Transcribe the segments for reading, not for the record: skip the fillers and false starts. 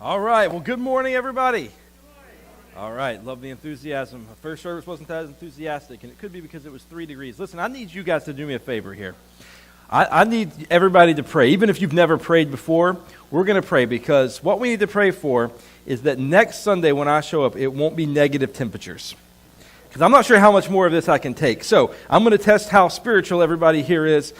All right. Well, good morning, everybody. All right. Love the enthusiasm. The first service wasn't as enthusiastic, and it could be because it was 3 degrees. Listen, I need you guys to do me a favor here. I need everybody to pray. Even if you've never prayed before, we're going to pray because what we need to pray for is that next Sunday when I show up, it won't be negative temperatures. Because I'm not sure how much more of this I can take. So I'm going to test how spiritual everybody here is.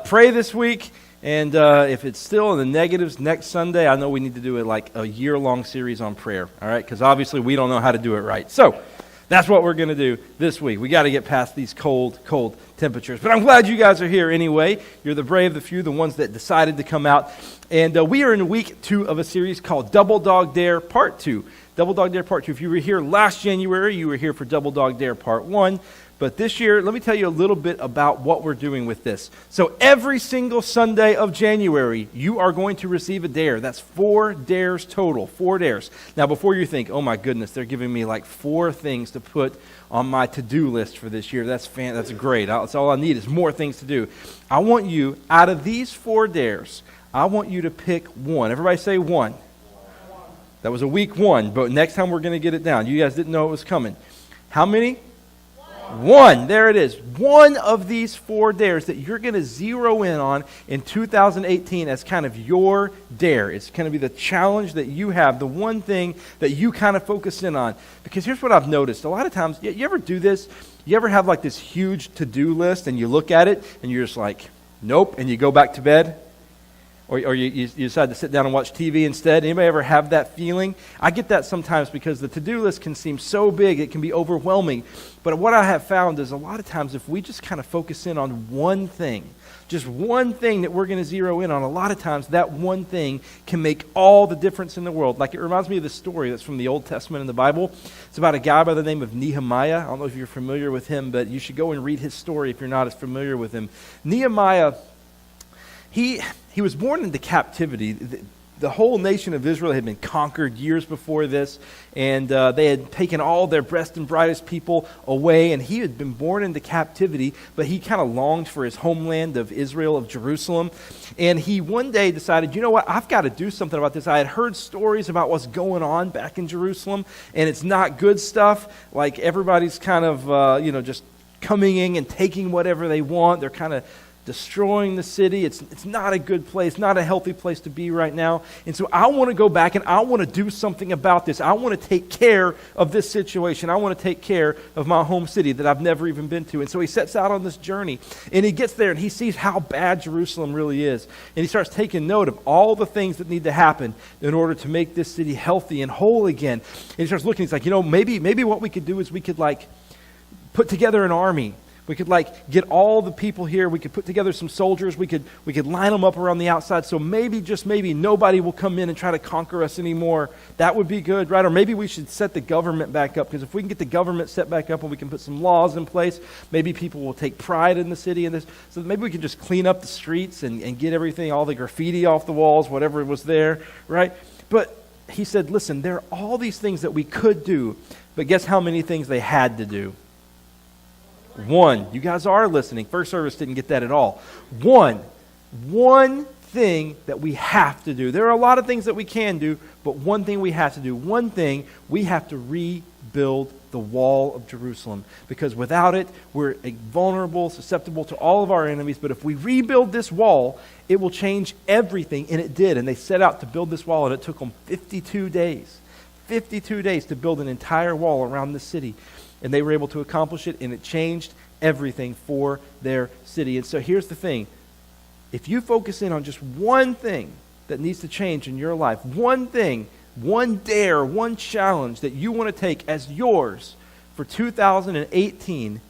Pray this week. And if it's still in the negatives next Sunday, I know we need to do it like a year-long series on prayer, all right? Because obviously we don't know how to do it right. So that's what we're going to do this week. We got to get past these cold temperatures. But I'm glad you guys are here anyway. You're the brave, the few, the ones that decided to come out. And we are in week 2 of a series called Double Dog Dare Part 2. Double Dog Dare Part 2. If you were here last January, you were here for Double Dog Dare Part 1. But this year, let me tell you a little bit about what we're doing with this. So every single Sunday of January, you are going to receive a dare. That's 4 dares total, 4 dares. Now, before you think, oh my goodness, they're giving me like 4 things to put on my to-do list for this year. That's great. That's all I need is more things to do. I want you, out of these 4 dares, I want you to pick one. Everybody say one. That was a week 1, but next time we're going to get it down. You guys didn't know it was coming. How many? 1. There it is. One of these 4 dares that you're going to zero in on in 2018 as kind of your dare. It's going to be the challenge that you have, the one thing that you kind of focus in on. Because here's what I've noticed. A lot of times, you ever do this? You ever have like this huge to-do list and you look at it and you're just like, nope, and you go back to bed? Or you decide to sit down and watch TV instead. Anybody ever have that feeling? I get that sometimes because the to-do list can seem so big, it can be overwhelming. But what I have found is a lot of times if we just kind of focus in on one thing, just one thing that we're going to zero in on, a lot of times that one thing can make all the difference in the world. Like it reminds me of this story that's from the Old Testament in the Bible. It's about a guy by the name of Nehemiah. I don't know if you're familiar with him, but you should go and read his story if you're not as familiar with him. Nehemiah, he was born into captivity. The whole nation of Israel had been conquered years before this, and they had taken all their best and brightest people away, and he had been born into captivity, but he kind of longed for his homeland of Israel, of Jerusalem, and he one day decided, you know what, I've got to do something about this. I had heard stories about what's going on back in Jerusalem, and it's not good stuff. Like everybody's kind of, just coming in and taking whatever they want. They're kind of destroying the city. It's not a good place, not a healthy place to be right now. And so I want to go back and I want to do something about this. I want to take care of this situation. I want to take care of my home city that I've never even been to. And so he sets out on this journey and he gets there and he sees how bad Jerusalem really is. And he starts taking note of all the things that need to happen in order to make this city healthy and whole again. And he starts looking, he's like, maybe what we could do is we could put together an army. We could get all the people here. We could put together some soldiers. We could line them up around the outside. So maybe, just maybe, nobody will come in and try to conquer us anymore. That would be good, right? Or maybe we should set the government back up. Because if we can get the government set back up and we can put some laws in place, maybe people will take pride in the city and this. So maybe we can just clean up the streets and get everything, all the graffiti off the walls, whatever was there, right? But he said, listen, there are all these things that we could do. But guess how many things they had to do? 1. You guys are listening. First service didn't get that at all. One thing that we have to do. There are a lot of things that we can do, but one thing we have to do. One thing, we have to rebuild the wall of Jerusalem. Because without it, we're vulnerable, susceptible to all of our enemies. But if we rebuild this wall, it will change everything. And it did. And they set out to build this wall, and it took them 52 days. 52 days to build an entire wall around the city. And they were able to accomplish it, and it changed everything for their city. And so here's the thing. If you focus in on just one thing that needs to change in your life, one thing, one dare, one challenge that you want to take as yours for 2018,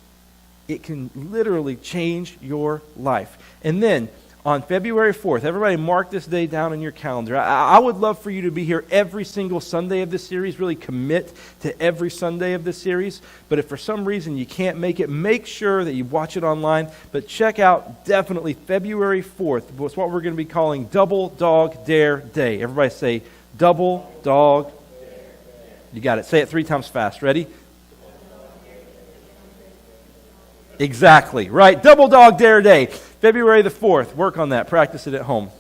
it can literally change your life. And then on February 4th, everybody mark this day down in your calendar. I would love for you to be here every single Sunday of this series, really commit to every Sunday of this series. But if for some reason you can't make it, make sure that you watch it online. But check out definitely February 4th. It's what we're going to be calling Double Dog Dare Day. Everybody say, Double Dog. You got it. Say it 3 times fast. Ready? Exactly, right? Double Dog Dare Day. February the 4th. Work on that. Practice it at home.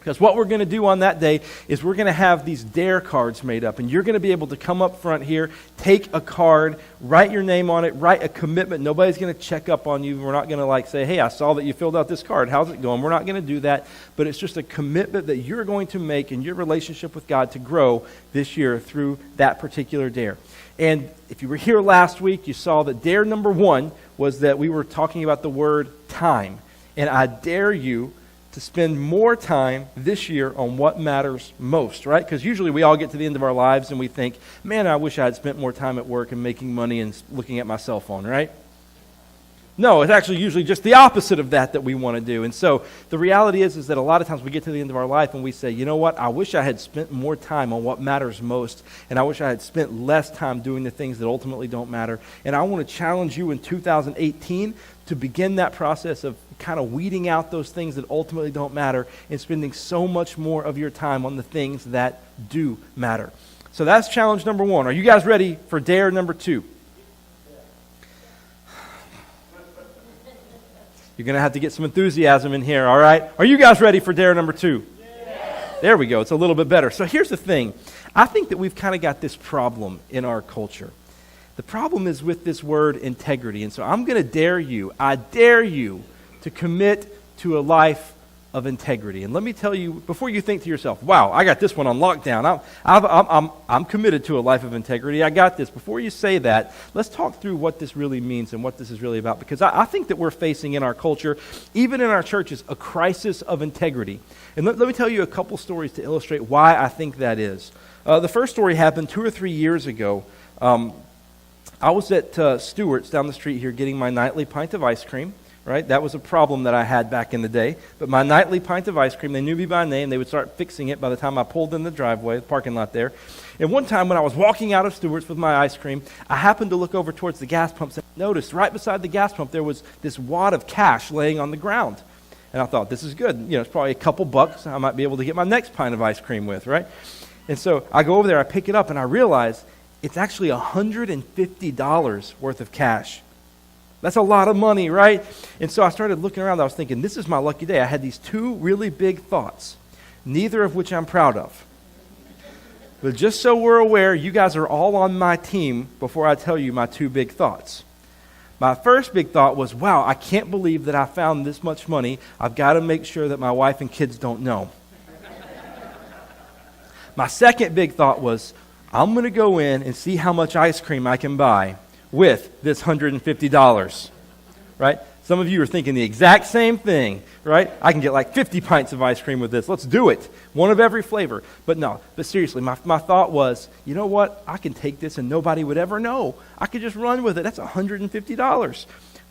Because what we're going to do on that day is we're going to have these dare cards made up. And you're going to be able to come up front here, take a card, write your name on it, write a commitment. Nobody's going to check up on you. We're not going to say, hey, I saw that you filled out this card. How's it going? We're not going to do that. But it's just a commitment that you're going to make in your relationship with God to grow this year through that particular dare. And if you were here last week, you saw that dare number 1 was that we were talking about the word time. And I dare you to spend more time this year on what matters most, right? Because usually we all get to the end of our lives and we think, man, I wish I had spent more time at work and making money and looking at my cell phone, right? No, it's actually usually just the opposite of that we want to do. And so the reality is that a lot of times we get to the end of our life and we say, you know what, I wish I had spent more time on what matters most, and I wish I had spent less time doing the things that ultimately don't matter. And I want to challenge you in 2018 to begin that process of kind of weeding out those things that ultimately don't matter and spending so much more of your time on the things that do matter. So that's challenge number 1. Are you guys ready for dare number 2? You're going to have to get some enthusiasm in here, all right? Are you guys ready for dare number 2? Yes. There we go. It's a little bit better. So here's the thing. I think that we've kind of got this problem in our culture. The problem is with this word integrity. And so I'm going to dare you, I dare you to commit to a life of integrity. And let me tell you, before you think to yourself, wow, I got this one on lockdown. I'm committed to a life of integrity. I got this. Before you say that, let's talk through what this really means and what this is really about. Because I think that we're facing in our culture, even in our churches, a crisis of integrity. And let me tell you a couple stories to illustrate why I think that is. The first story happened 2 or 3 years ago. I was at Stewart's down the street here getting my nightly pint of ice cream. Right? That was a problem that I had back in the day. But my nightly pint of ice cream, they knew me by name. They would start fixing it by the time I pulled in the driveway, the parking lot there. And one time when I was walking out of Stewart's with my ice cream, I happened to look over towards the gas pumps and noticed right beside the gas pump there was this wad of cash laying on the ground. And I thought, this is good. You know, it's probably a couple bucks I might be able to get my next pint of ice cream with, right? And so I go over there, I pick it up, and I realize it's actually $150 worth of cash. That's a lot of money, right? And so I started looking around. I was thinking, this is my lucky day. I had these 2 really big thoughts, neither of which I'm proud of. But just so we're aware, you guys are all on my team before I tell you my 2 big thoughts. My first big thought was, wow, I can't believe that I found this much money. I've got to make sure that my wife and kids don't know. My second big thought was, I'm going to go in and see how much ice cream I can buy with this $150, right? Some of you are thinking the exact same thing, right? I can get like 50 pints of ice cream with this. Let's do it. One of every flavor. But no, but seriously, my thought was, you know what? I can take this and nobody would ever know. I could just run with it. That's $150.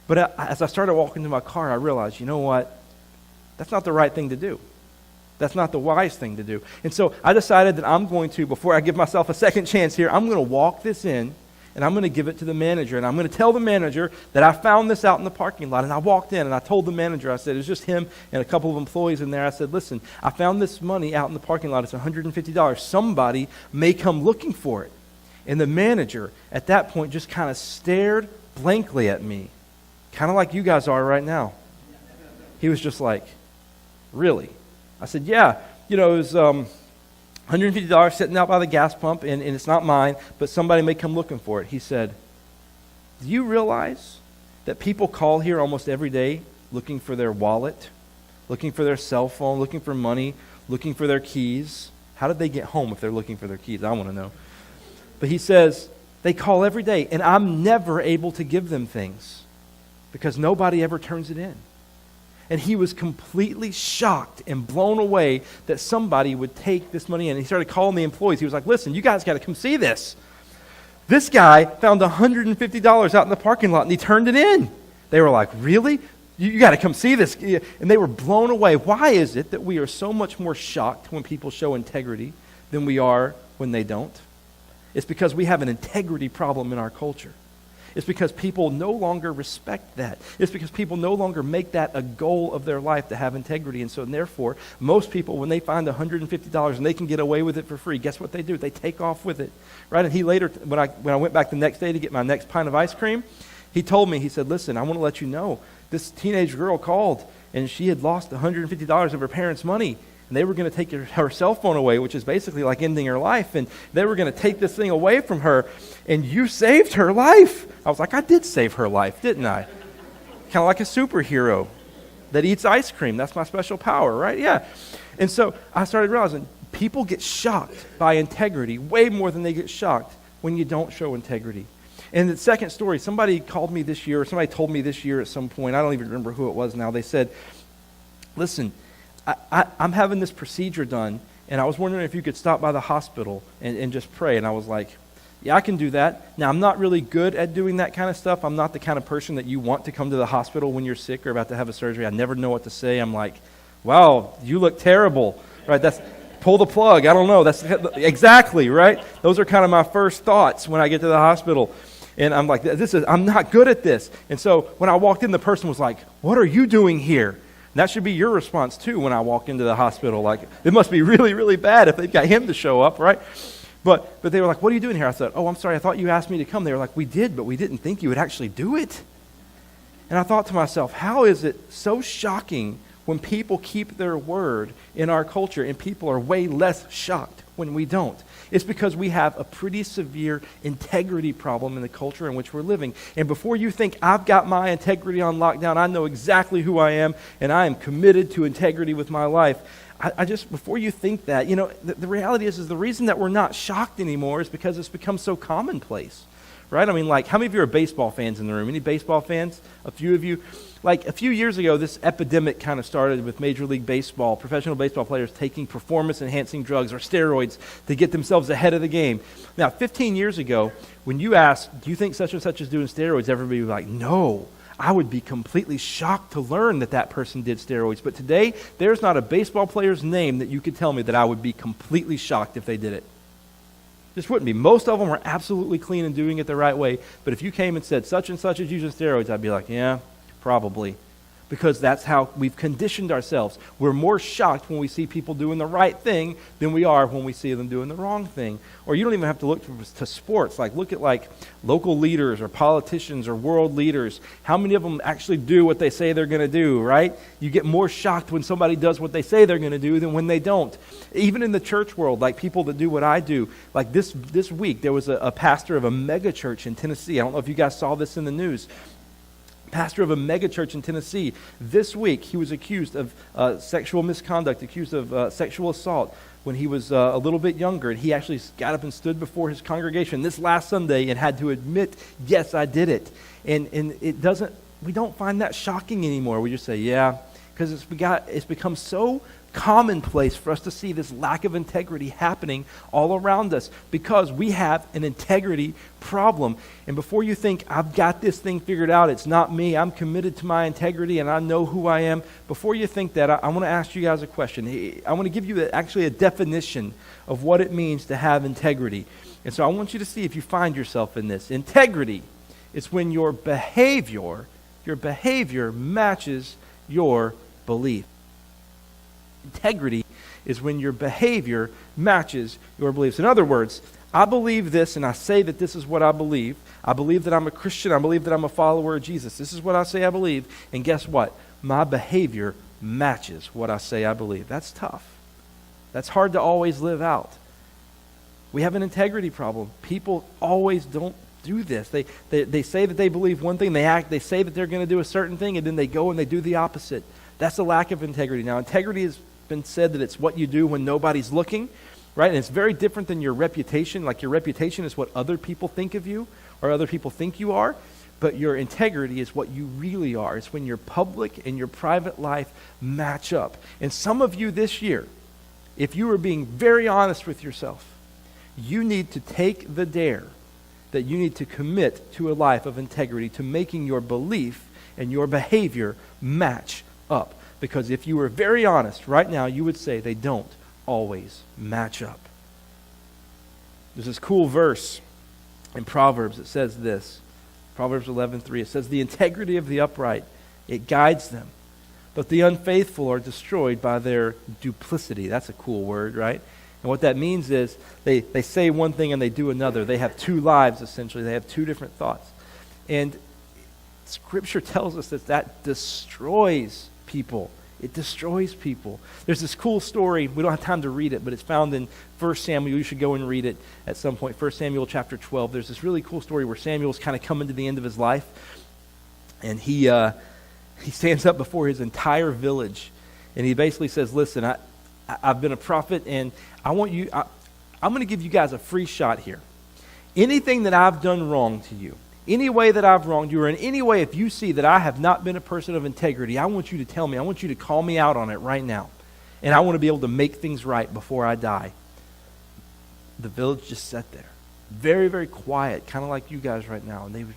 But as I started walking to my car, I realized, you know what? That's not the right thing to do. That's not the wise thing to do. And so I decided that I'm going to, before I give myself a second chance here, I'm going to walk this in. And I'm going to give it to the manager. And I'm going to tell the manager that I found this out in the parking lot. And I walked in and I told the manager, I said, it was just him and a couple of employees in there. I said, listen, I found this money out in the parking lot. It's $150. Somebody may come looking for it. And the manager at that point just kind of stared blankly at me, kind of like you guys are right now. He was just like, really? I said, yeah. You know, it was $150 sitting out by the gas pump, and it's not mine, but somebody may come looking for it. He said, do you realize that people call here almost every day looking for their wallet, looking for their cell phone, looking for money, looking for their keys? How did they get home if they're looking for their keys? I want to know. But he says, they call every day, and I'm never able to give them things because nobody ever turns it in. And he was completely shocked and blown away that somebody would take this money in. And he started calling the employees. He was like, listen, you guys got to come see this. This guy found $150 out in the parking lot, and he turned it in. They were like, really? You got to come see this. And they were blown away. Why is it that we are so much more shocked when people show integrity than we are when they don't? It's because we have an integrity problem in our culture. It's because people no longer respect that. It's because people no longer make that a goal of their life to have integrity. And so therefore, most people, when they find $150 and they can get away with it for free, guess what they do? They take off with it. Right? And he later, when I went back the next day to get my next pint of ice cream, he told me, he said, listen, I want to let you know, this teenage girl called and she had lost $150 of her parents' money. and they were going to take her cell phone away, which is basically like ending her life, and they were going to take this thing away from her, and you saved her life. I was like, I did save her life, didn't I? Kind of like a superhero that eats ice cream. That's my special power, right? Yeah. And so I started realizing people get shocked by integrity way more than they get shocked when you don't show integrity. And the second story, somebody called me this year, or somebody told me this year at some point, I don't even remember who it was now, they said, listen, I'm having this procedure done, and I was wondering if you could stop by the hospital and just pray. And I was like, yeah, I can do that. Now, I'm not really good at doing that kind of stuff. I'm not the kind of person that you want to come to the hospital when you're sick or about to have a surgery. I never know what to say. I'm like, wow, you look terrible, right? That's pull the plug. I don't know. That's exactly, right? Those are kind of my first thoughts when I get to the hospital. And I'm like, I'm not good at this. And so when I walked in, the person was like, what are you doing here? And that should be your response too when I walk into the hospital. Like, it must be really, really bad if they've got him to show up, right? But they were like, what are you doing here? I said, oh, I'm sorry, I thought you asked me to come. They were like, we did, but we didn't think you would actually do it. And I thought to myself, how is it so shocking when people keep their word in our culture, and people are way less shocked when we don't? It's because we have a pretty severe integrity problem in the culture in which we're living. And before you think I've got my integrity on lockdown, I know exactly who I am, and I am committed to integrity with my life. I just, before you think that, the reality is the reason that we're not shocked anymore is because it's become so commonplace, right? I mean, like, how many of you are baseball fans in the room? Any baseball fans? A few of you? Like, a few years ago, this epidemic kind of started with Major League Baseball, professional baseball players taking performance-enhancing drugs or steroids to get themselves ahead of the game. Now, 15 years ago, when you asked, do you think such and such is doing steroids, everybody would be like, no. I would be completely shocked to learn that person did steroids. But today, there's not a baseball player's name that you could tell me that I would be completely shocked if they did it. Just wouldn't be. Most of them are absolutely clean and doing it the right way. But if you came and said such and such is using steroids, I'd be like, yeah, probably. Because that's how we've conditioned ourselves. We're more shocked when we see people doing the right thing than we are when we see them doing the wrong thing. Or you don't even have to look to sports. Like, look at like local leaders or politicians or world leaders. How many of them actually do what they say they're going to do, right? You get more shocked when somebody does what they say they're going to do than when they don't. Even in the church world, like people that do what I do. Like this week, there was a pastor of a mega church in Tennessee. I don't know if you guys saw this in the news. Pastor of a mega church in Tennessee. This week, he was accused of sexual misconduct, accused of sexual assault when he was a little bit younger. And he actually got up and stood before his congregation this last Sunday and had to admit, yes, I did it. And we don't find that shocking anymore. We just say, yeah, because it's become so commonplace for us to see this lack of integrity happening all around us because we have an integrity problem. And before you think, I've got this thing figured out, it's not me, I'm committed to my integrity and I know who I am, before you think that, I want to ask you guys a question. I want to give you actually a definition of what it means to have integrity. And so I want you to see if you find yourself in this. Integrity is when your behavior matches your belief. Integrity is when your behavior matches your beliefs. In other words, I believe this and I say that this is what I believe. I believe that I'm a Christian. I believe that I'm a follower of Jesus. This is what I say I believe. And guess what? My behavior matches what I say I believe. That's tough. That's hard to always live out. We have an integrity problem. People always don't do this. They say that they believe one thing, they say that they're going to do a certain thing, and then they go and they do the opposite. That's a lack of integrity. Now, integrity has been said that it's what you do when nobody's looking, right? And it's very different than your reputation. Like, your reputation is what other people think of you or other people think you are, but your integrity is what you really are. It's when your public and your private life match up. And some of you this year, if you are being very honest with yourself, you need to take the dare that you need to commit to a life of integrity, to making your belief and your behavior match up. Because if you were very honest right now, you would say they don't always match up. There's this cool verse in Proverbs that says this. Proverbs 11:3. It says, the integrity of the upright, it guides them. But the unfaithful are destroyed by their duplicity. That's a cool word, right? And what that means is they say one thing and they do another. They have two lives, essentially. They have two different thoughts. And Scripture tells us that destroys people. It destroys people. There's this cool story. We don't have time to read it, but it's found in 1 Samuel. You should go and read it at some point. 1 Samuel chapter 12. There's this really cool story where Samuel's kind of coming to the end of his life. And he stands up before his entire village. And he basically says, listen, I've been a prophet, and I'm going to give you guys a free shot here. Anything that I've done wrong to you, any way that I've wronged you, or in any way if you see that I have not been a person of integrity, I want you to tell me. I want you to call me out on it right now. And I want to be able to make things right before I die. The village just sat there. Very, very quiet, kind of like you guys right now. And they were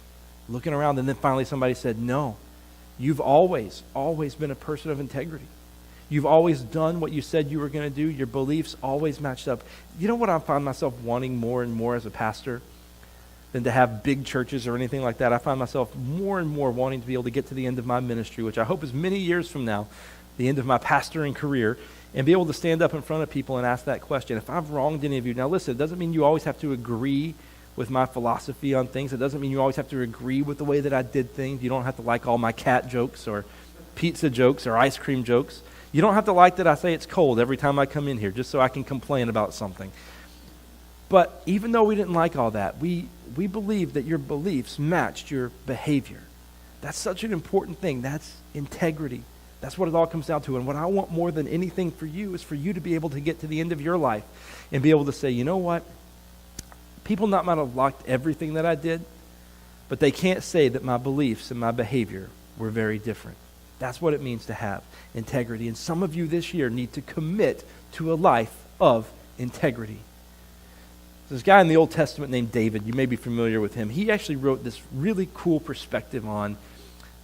looking around, and then finally somebody said, no, you've always been a person of integrity. You've always done what you said you were going to do. Your beliefs always matched up. You know what I find myself wanting more and more as a pastor? Than to have big churches or anything like that. I find myself more and more wanting to be able to get to the end of my ministry, which I hope is many years from now, the end of my pastoring career, and be able to stand up in front of people and ask that question. If I've wronged any of you, now listen, it doesn't mean you always have to agree with my philosophy on things. It doesn't mean you always have to agree with the way that I did things. You don't have to like all my cat jokes or pizza jokes or ice cream jokes. You don't have to like that I say it's cold every time I come in here just so I can complain about something. But even though we didn't like all that, we believe that your beliefs matched your behavior. That's such an important thing. That's integrity. That's what it all comes down to. And what I want more than anything for you is for you to be able to get to the end of your life and be able to say, you know what? People might not have liked everything that I did, but they can't say that my beliefs and my behavior were very different. That's what it means to have integrity. And some of you this year need to commit to a life of integrity. This guy in the Old Testament named David, you may be familiar with him. He actually wrote this really cool perspective on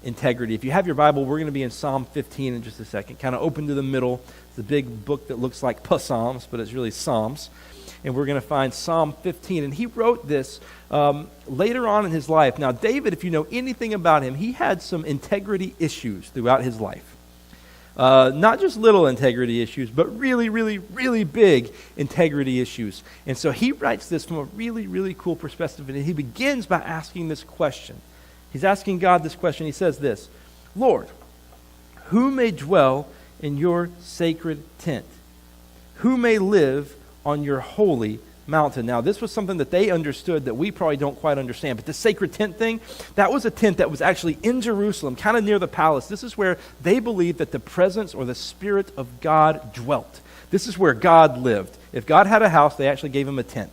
integrity. If you have your Bible, we're going to be in Psalm 15 in just a second. Kind of open to the middle. It's a big book that looks like Psalms, but it's really Psalms. And we're going to find Psalm 15. And he wrote this later on in his life. Now, David, if you know anything about him, he had some integrity issues throughout his life. Not just little integrity issues, but really, really, really big integrity issues. And so he writes this from a really, really cool perspective. And he begins by asking this question. He's asking God this question. He says this, Lord, who may dwell in your sacred tent? Who may live on your holy mountain? Now, this was something that they understood that we probably don't quite understand. But the sacred tent thing, that was a tent that was actually in Jerusalem, kind of near the palace. This is where they believed that the presence or the Spirit of God dwelt. This is where God lived. If God had a house, they actually gave him a tent.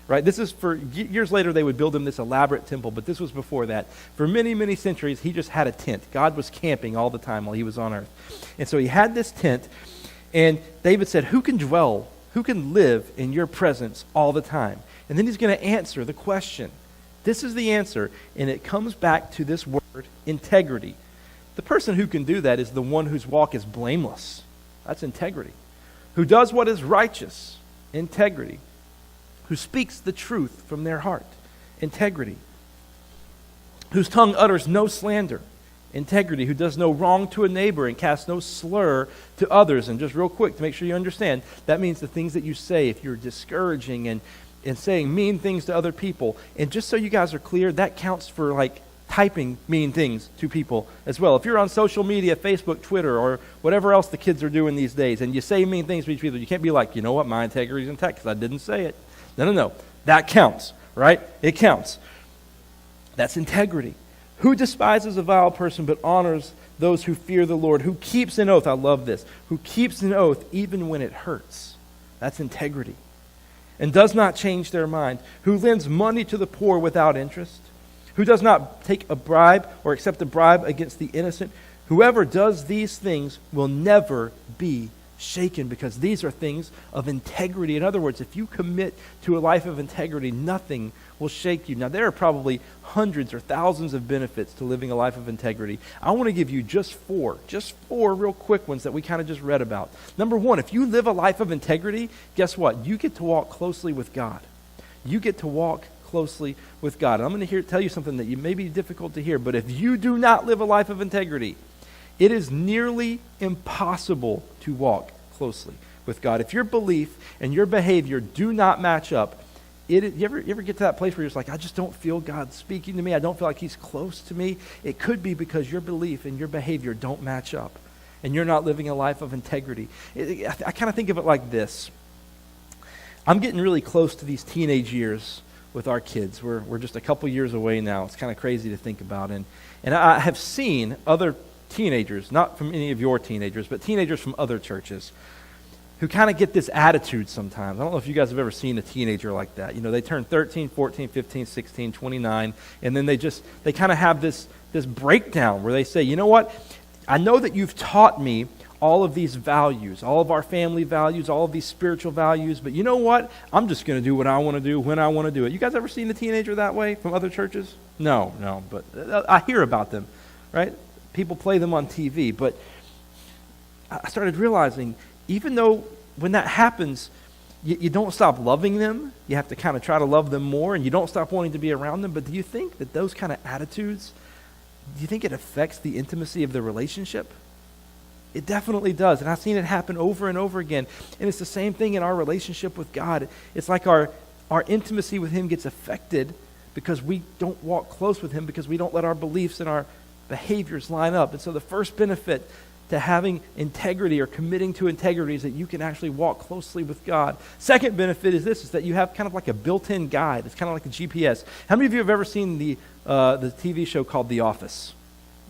Right? This is for years later, they would build him this elaborate temple, but this was before that. For many, many centuries, he just had a tent. God was camping all the time while he was on earth. And so he had this tent, and David said, who can live in your presence all the time? And then he's going to answer the question. This is the answer, and it comes back to this word, integrity. The person who can do that is the one whose walk is blameless. That's integrity. Who does what is righteous, integrity. Who speaks the truth from their heart, integrity. Whose tongue utters no slander, integrity. Who does no wrong to a neighbor and casts no slur to others. And just real quick to make sure you understand, that means the things that you say, if you're discouraging and saying mean things to other people. And just so you guys are clear, that counts for like typing mean things to people as well. If you're on social media, Facebook, Twitter, or whatever else the kids are doing these days, and you say mean things to people, you can't be like, you know what, my integrity is intact because I didn't say it. No. That counts, right? It counts. That's integrity. Who despises a vile person but honors those who fear the Lord? Who keeps an oath? I love this. Who keeps an oath even when it hurts? That's integrity. And does not change their mind. Who lends money to the poor without interest? Who does not take a bribe or accept a bribe against the innocent? Whoever does these things will never be shaken, because these are things of integrity. In other words, if you commit to a life of integrity, nothing will shake you. Now, there are probably hundreds or thousands of benefits to living a life of integrity. I want to give you just four real quick ones that we kind of just read about. Number one, if you live a life of integrity, guess what? You get to walk closely with God. You get to walk closely with God. And I'm going to tell you something that may be difficult to hear, but if you do not live a life of integrity, it is nearly impossible to walk closely with God. If your belief and your behavior do not match up, you ever get to that place where you're just like, I just don't feel God speaking to me. I don't feel like he's close to me. It could be because your belief and your behavior don't match up. and you're not living a life of integrity. I kind of think of it like this. I'm getting really close to these teenage years with our kids. We're just a couple years away now. It's kind of crazy to think about. And I have seen other teenagers, not from any of your teenagers, but teenagers from other churches who kind of get this attitude sometimes. I don't know if you guys have ever seen a teenager like that. You know, they turn 13, 14, 15, 16, 29, and then they kind of have this breakdown where they say, you know what? I know that you've taught me all of these values, all of our family values, all of these spiritual values, but you know what? I'm just going to do what I want to do when I want to do it. You guys ever seen a teenager that way from other churches? No, but I hear about them, right? People play them on TV, but I started realizing, even though when that happens, you don't stop loving them, you have to kind of try to love them more, and you don't stop wanting to be around them, but do you think that those kind of attitudes, do you think it affects the intimacy of the relationship? It definitely does, and I've seen it happen over and over again, and it's the same thing in our relationship with God. It's like our intimacy with Him gets affected because we don't walk close with Him, because we don't let our beliefs and our behaviors line up. And so the first benefit to having integrity or committing to integrity is that you can actually walk closely with God. Second benefit is this, is that you have kind of like a built-in guide. It's kind of like a GPS. How many of you have ever seen the TV show called The Office?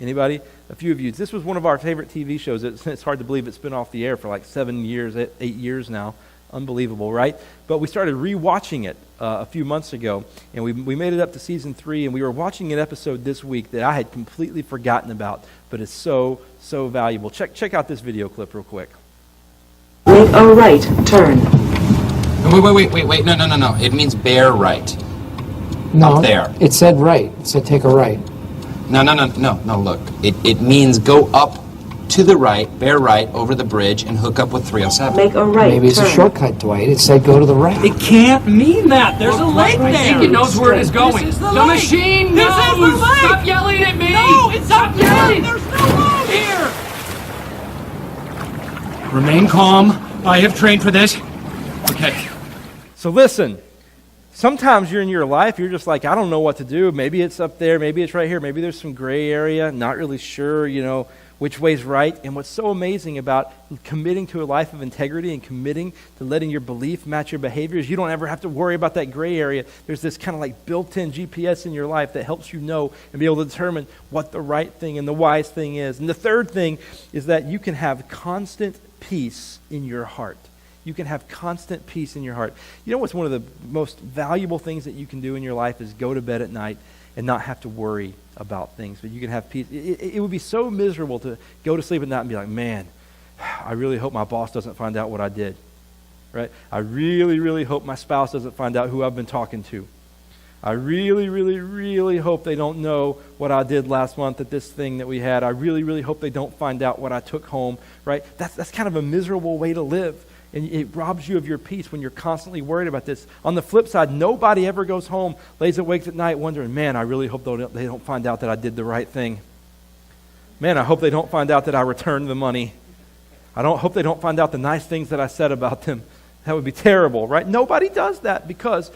Anybody? A few of you. This was one of our favorite TV shows. It's hard to believe it's been off the air for like 7 years, 8 years now. Unbelievable, right? But we started rewatching it a few months ago, and we made it up to season 3, and we were watching an episode this week that I had completely forgotten about, but it's so valuable. Check out this video clip real quick. Make a right turn. Wait. No. It means bear right. No, Up there. it said right. It said take a right. No, look. It means go up to the right, bear right, over the bridge, and hook up with 307. Make a right Maybe it's turn. a shortcut, Dwight. It said go to the right. It can't mean that. There's a lake right there. there. It knows where it is going. This is the the lake. machine This knows. is the lake. Stop yelling at me. No, it's Stop up here. yelling. There's no road here. Remain calm. I have trained for this. Okay. So listen, sometimes you're in your life, you're just like, I don't know what to do. Maybe it's up there, maybe it's right here, maybe there's some gray area, not really sure, which way's right. And what's so amazing about committing to a life of integrity and committing to letting your belief match your behaviors, you don't ever have to worry about that gray area. There's this kind of like built-in GPS in your life that helps you know and be able to determine what the right thing and the wise thing is. And the third thing is that you can have constant peace in your heart. You can have constant peace in your heart. You know what's one of the most valuable things that you can do in your life is go to bed at night and not have to worry about things, but you can have peace. It would be so miserable to go to sleep at night and be like, man, I really hope my boss doesn't find out what I did, right? I really, really hope my spouse doesn't find out who I've been talking to. I really, really, really hope they don't know what I did last month at this thing that we had. I really, really hope they don't find out what I took home, right? That's kind of a miserable way to live. And it robs you of your peace when you're constantly worried about this. On the flip side, nobody ever goes home, lays awake at night wondering, man, I really hope they don't find out that I did the right thing. Man, I hope they don't find out that I returned the money. I hope they don't find out the nice things that I said about them. That would be terrible, right? Nobody does that because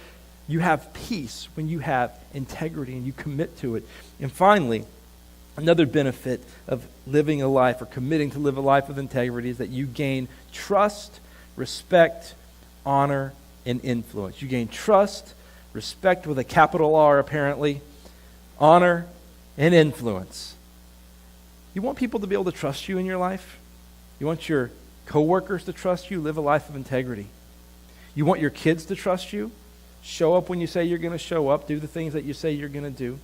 you have peace when you have integrity and you commit to it. And finally, another benefit of living a life or committing to live a life with integrity is that you gain trust, respect, honor, and influence. You gain trust, respect with a capital R apparently, honor, and influence. You want people to be able to trust you in your life? You want your coworkers to trust you? Live a life of integrity. You want your kids to trust you? Show up when you say you're going to show up. Do the things that you say you're going to do.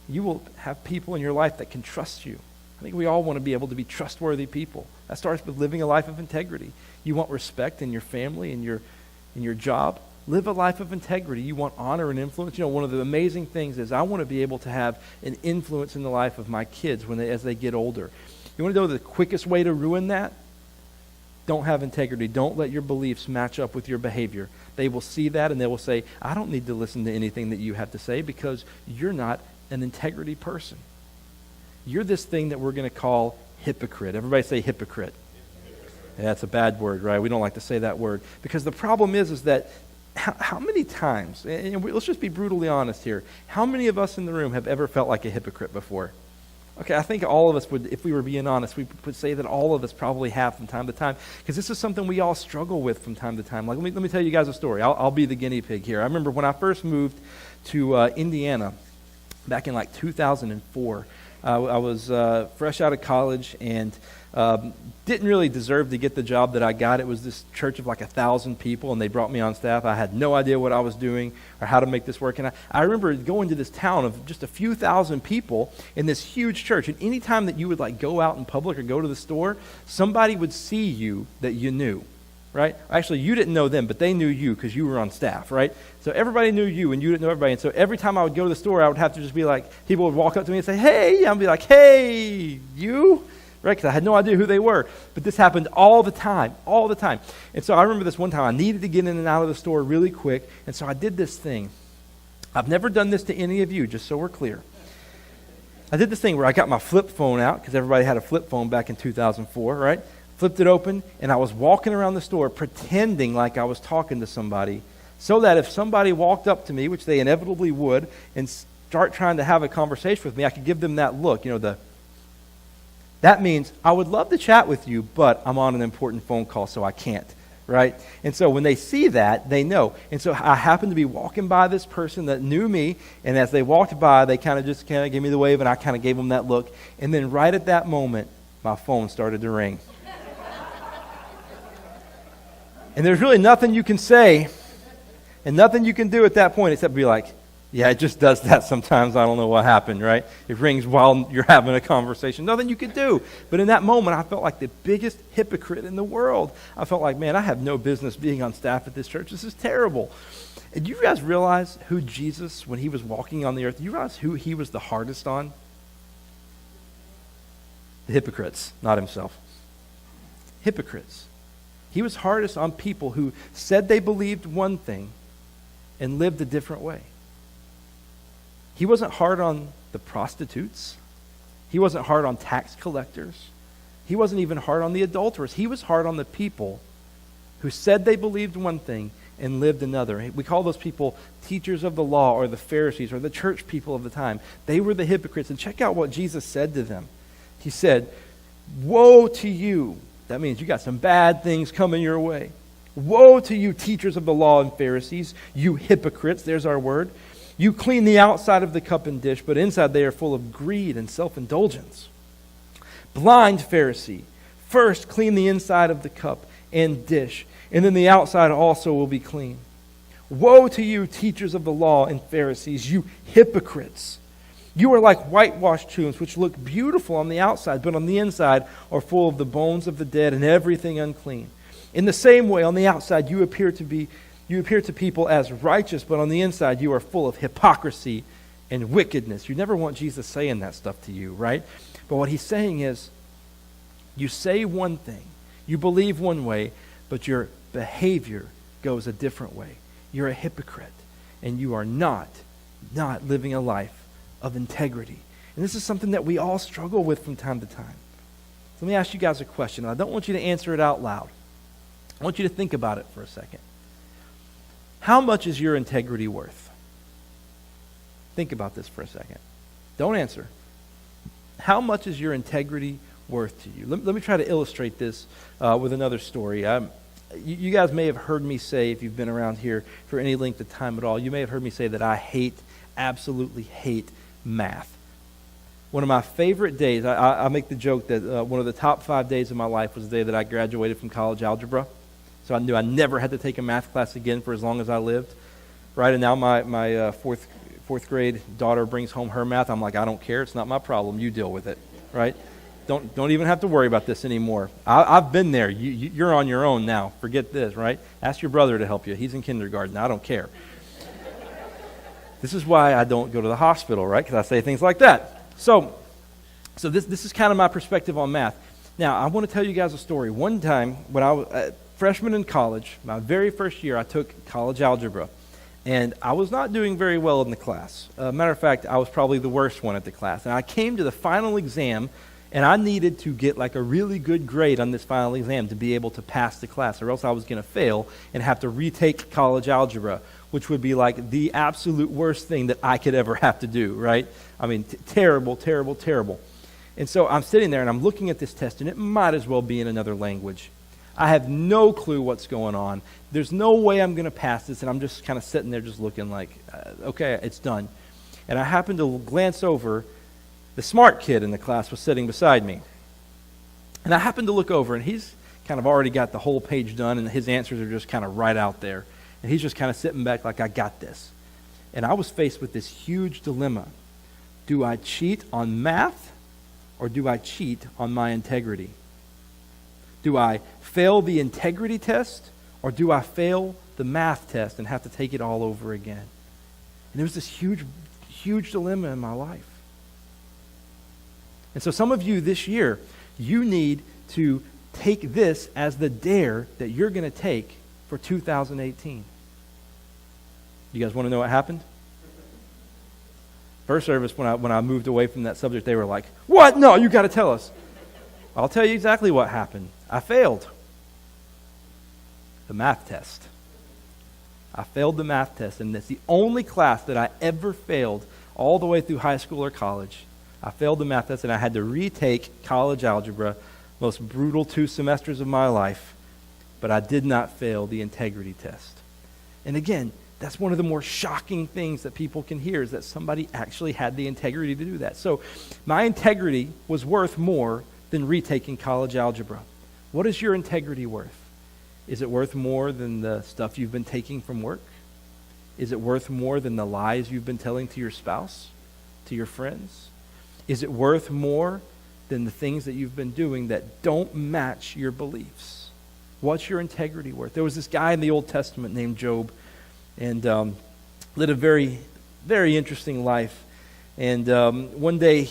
You will have people in your life that can trust you. I think we all want to be able to be trustworthy people. That starts with living a life of integrity. You want respect in your family, in your job. Live a life of integrity. You want honor and influence. One of the amazing things is I want to be able to have an influence in the life of my kids as they get older. You want to know the quickest way to ruin that? Don't have integrity. Don't let your beliefs match up with your behavior. They will see that and they will say, I don't need to listen to anything that you have to say because you're not an integrity person. You're this thing that we're going to call hypocrite. Everybody say hypocrite. Yeah, that's a bad word, right? We don't like to say that word. Because the problem is that how many times, and let's just be brutally honest here, how many of us in the room have ever felt like a hypocrite before? Okay, I think all of us would, if we were being honest, we would say that all of us probably have from time to time, because this is something we all struggle with from time to time. Like, let me tell you guys a story. I'll be the guinea pig here. I remember when I first moved to Indiana back in like 2004. I was fresh out of college and didn't really deserve to get the job that I got. It was this church of like 1,000 people, and they brought me on staff. I had no idea what I was doing or how to make this work. And I remember going to this town of just a few thousand people in this huge church. And any time that you would like go out in public or go to the store, somebody would see you that you knew. Right? Actually, you didn't know them, but they knew you because you were on staff, right? So everybody knew you, and you didn't know everybody. And so every time I would go to the store, I would have to just be like, people would walk up to me and say, hey, I'd be like, hey, you? Right? Because I had no idea who they were. But this happened all the time. And so I remember this one time, I needed to get in and out of the store really quick, and so I did this thing. I've never done this to any of you, just so we're clear. I did this thing where I got my flip phone out, because everybody had a flip phone back in 2004, right? Flipped it open, and I was walking around the store pretending like I was talking to somebody, so that if somebody walked up to me, which they inevitably would, and start trying to have a conversation with me, I could give them that look, that means I would love to chat with you, but I'm on an important phone call, so I can't, right? And so when they see that, they know. And so I happened to be walking by this person that knew me, and as they walked by, they kind of gave me the wave, and I kind of gave them that look. And then right at that moment, my phone started to ring. And there's really nothing you can say and nothing you can do at that point except be like, yeah, it just does that sometimes. I don't know what happened, right? It rings while you're having a conversation. Nothing you could do. But in that moment, I felt like the biggest hypocrite in the world. I felt like, man, I have no business being on staff at this church. This is terrible. And do you guys realize who Jesus, when he was walking on the earth, do you realize who he was the hardest on? The hypocrites, not himself. Hypocrites. He was hardest on people who said they believed one thing and lived a different way. He wasn't hard on the prostitutes. He wasn't hard on tax collectors. He wasn't even hard on the adulterers. He was hard on the people who said they believed one thing and lived another. We call those people teachers of the law, or the Pharisees, or the church people of the time. They were the hypocrites. And check out what Jesus said to them. He said, woe to you. That means you got some bad things coming your way. Woe to you, teachers of the law and Pharisees, you hypocrites. There's our word. You clean the outside of the cup and dish, but inside they are full of greed and self-indulgence. Blind Pharisee, first clean the inside of the cup and dish, and then the outside also will be clean. Woe to you, teachers of the law and Pharisees, you hypocrites. You are like whitewashed tombs, which look beautiful on the outside, but on the inside are full of the bones of the dead and everything unclean. In the same way, on the outside you appear to people as righteous, but on the inside you are full of hypocrisy and wickedness. You never want Jesus saying that stuff to you, right? But what he's saying is, you say one thing, you believe one way, but your behavior goes a different way. You're a hypocrite, and you are not living a life of integrity. And this is something that we all struggle with from time to time. So let me ask you guys a question. I don't want you to answer it out loud. I want you to think about it for a second. How much is your integrity worth? Think about this for a second. Don't answer. How much is your integrity worth to you? Let me try to illustrate this with another story. You guys may have heard me say, if you've been around here for any length of time at all, you may have heard me say that I absolutely hate math. One of my favorite days, I make the joke that one of the top 5 days of my life was the day that I graduated from college algebra. So I knew I never had to take a math class again for as long as I lived. Right, and now my fourth grade daughter brings home her math. I'm like, I don't care. It's not my problem. You deal with it. Right? Don't even have to worry about this anymore. I've been there. You're on your own now. Forget this, right? Ask your brother to help you. He's in kindergarten. I don't care. This is why I don't go to the hospital, right? Because I say things like that. So this is kind of my perspective on math. Now, I want to tell you guys a story. One time, when I was a freshman in college, my very first year, I took college algebra. And I was not doing very well in the class. Matter of fact, I was probably the worst one at the class. And I came to the final exam, and I needed to get like a really good grade on this final exam to be able to pass the class, or else I was going to fail and have to retake college algebra, which would be like the absolute worst thing that I could ever have to do, right? I mean, terrible, terrible, terrible. And so I'm sitting there and I'm looking at this test, and it might as well be in another language. I have no clue what's going on. There's no way I'm going to pass this, and I'm just kind of sitting there just looking like, okay, it's done. And I happened to glance over. The smart kid in the class was sitting beside me. And I happened to look over, and he's kind of already got the whole page done, and his answers are just kind of right out there. And he's just kind of sitting back like, I got this. And I was faced with this huge dilemma. Do I cheat on math, or do I cheat on my integrity? Do I fail the integrity test, or do I fail the math test and have to take it all over again? And there was this huge, huge dilemma in my life. And so some of you this year, you need to take this as the dare that you're going to take for 2018. You guys want to know what happened? First service, when I moved away from that subject, they were like, what? No, you got to tell us. I'll tell you exactly what happened. I failed the math test. I failed the math test, and it's the only class that I ever failed all the way through high school or college. I failed the math test, and I had to retake college algebra, most brutal 2 semesters of my life, but I did not fail the integrity test. And again, that's one of the more shocking things that people can hear, is that somebody actually had the integrity to do that. So my integrity was worth more than retaking college algebra. What is your integrity worth? Is it worth more than the stuff you've been taking from work? Is it worth more than the lies you've been telling to your spouse, to your friends? Is it worth more than the things that you've been doing that don't match your beliefs? What's your integrity worth? There was this guy in the Old Testament named Job, and lived a very, very interesting life. And one day,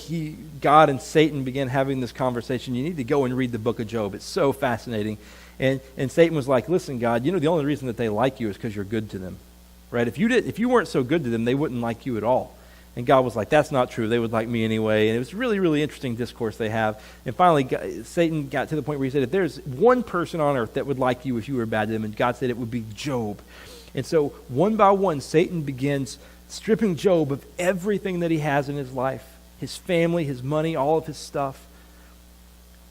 God and Satan began having this conversation. You need to go and read the book of Job. It's so fascinating. And Satan was like, listen, God, you know the only reason that they like you is because you're good to them. Right? If you weren't so good to them, they wouldn't like you at all. And God was like, that's not true. They would like me anyway. And it was really, really interesting discourse they have. And finally, Satan got to the point where he said, if there's one person on earth that would like you if you were bad to them, and God said it would be Job. And so one by one, Satan begins stripping Job of everything that he has in his life, his family, his money, all of his stuff.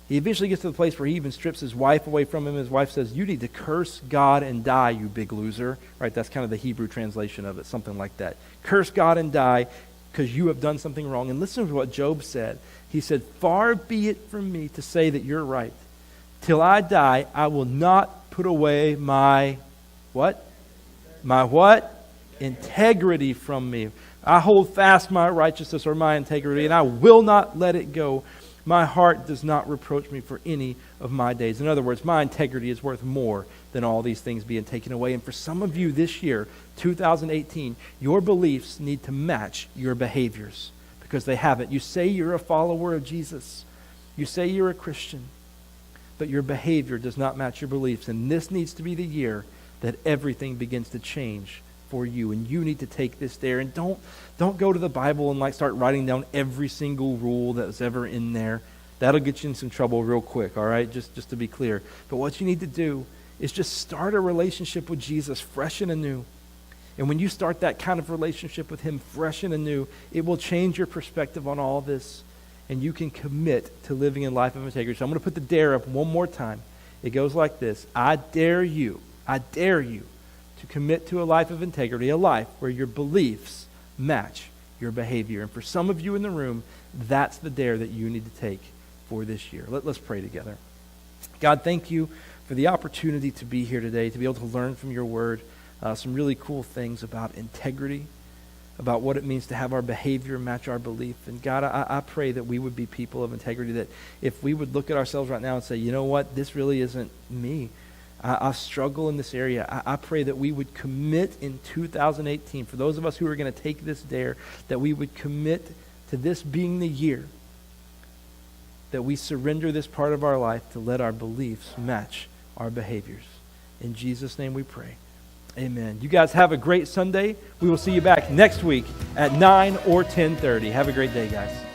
He eventually gets to the place where he even strips his wife away from him. His wife says, you need to curse God and die, you big loser. Right? That's kind of the Hebrew translation of it, something like that. Curse God and die because you have done something wrong. And listen to what Job said. He said, far be it from me to say that you're right. Till I die, I will not put away my what? My what? Integrity from me. I hold fast my righteousness or my integrity, and I will not let it go. My heart does not reproach me for any of my days. In other words, my integrity is worth more than all these things being taken away. And for some of you this year, 2018, your beliefs need to match your behaviors, because they haven't. You say you're a follower of Jesus. You say you're a Christian, but your behavior does not match your beliefs. And this needs to be the year that everything begins to change for you, and you need to take this there. And don't go to the Bible and start writing down every single rule that was ever in there. That'll get you in some trouble real quick, all right? Just to be clear. But what you need to do is just start a relationship with Jesus fresh and anew. And when you start that kind of relationship with him fresh and anew, it will change your perspective on all this, and you can commit to living a life of integrity. So I'm going to put the dare up one more time. It goes like this. I dare you to commit to a life of integrity, a life where your beliefs match your behavior. And for some of you in the room, that's the dare that you need to take for this year. Let's pray together. God, thank you for the opportunity to be here today, to be able to learn from your word some really cool things about integrity, about what it means to have our behavior match our belief. And God, I pray that we would be people of integrity, that if we would look at ourselves right now and say, you know what, this really isn't me. I struggle in this area. I pray that we would commit in 2018, for those of us who are going to take this dare, that we would commit to this being the year that we surrender this part of our life to let our beliefs match our behaviors. In Jesus' name we pray. Amen. You guys have a great Sunday. We will see you back next week at 9 or 10:30. Have a great day, guys.